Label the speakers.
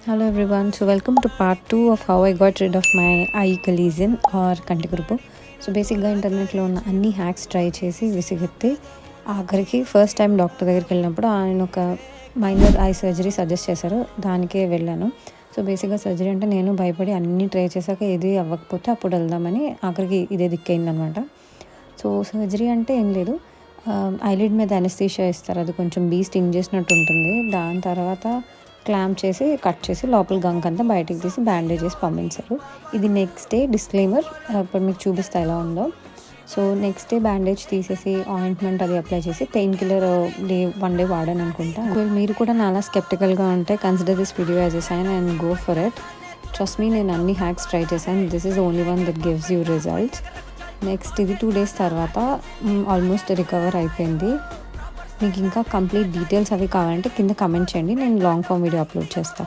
Speaker 1: Hello everyone, so welcome to part 2 of how I got rid of my eye lesion or కంటి కురుపు. So బేసిక్గా ఇంటర్నెట్లో ఉన్న అన్ని hacks try చేసి విసిగెత్తి ఆఖరికి ఫస్ట్ టైం డాక్టర్ దగ్గరికి వెళ్ళినప్పుడు ఆయన ఒక మైనర్ ఐ సర్జరీ సజెస్ట్ చేశారు, దానికే వెళ్ళాను. సో బేసిక్గా సర్జరీ అంటే నేను భయపడి అన్నీ ట్రై చేశాక ఏది అవ్వకపోతే అప్పుడు వెళ్దామని ఆఖరికి ఇదే దిక్కయిందనమాట. సో సర్జరీ అంటే ఏం లేదు, ఐలిడ్ మీద అనెస్థీషియా ఇస్తారు, అది కొంచెం స్టింగ్ చేసినట్టు ఉంటుంది. దాని తర్వాత క్లాంప్ చేసి కట్ చేసి లోపల గంక్ అంతా బయటికి తీసి బ్యాండేజ్ చేసి పంపించారు. ఇది నెక్స్ట్ డే డిస్క్లైమర్, ఇప్పుడు మీకు చూపిస్తా ఎలా ఉందో. సో నెక్స్ట్ డే బ్యాండేజ్ తీసేసి ఆయింట్మెంట్ అది అప్లై చేసి పెయిన్ కిల్లర్ వన్ డే వాడాను అనుకుంటా. ఒకవేళ మీరు కూడా నాలా స్కెప్టికల్గా ఉంటే consider this video as a sign and go for it. Trust me, నేను అన్ని హ్యాక్స్ ట్రై చేశాను. This is only one that gives you results. Next ఇది 2 days తర్వాత ఆల్మోస్ట్ రికవర్ అయిపోయింది. మీకు ఇంకా కంప్లీట్ డీటెయిల్స్ అవి కావాలంటే కింద కమెంట్ చేయండి, నేను లాంగ్ ఫామ్ వీడియో అప్లోడ్ చేస్తాను.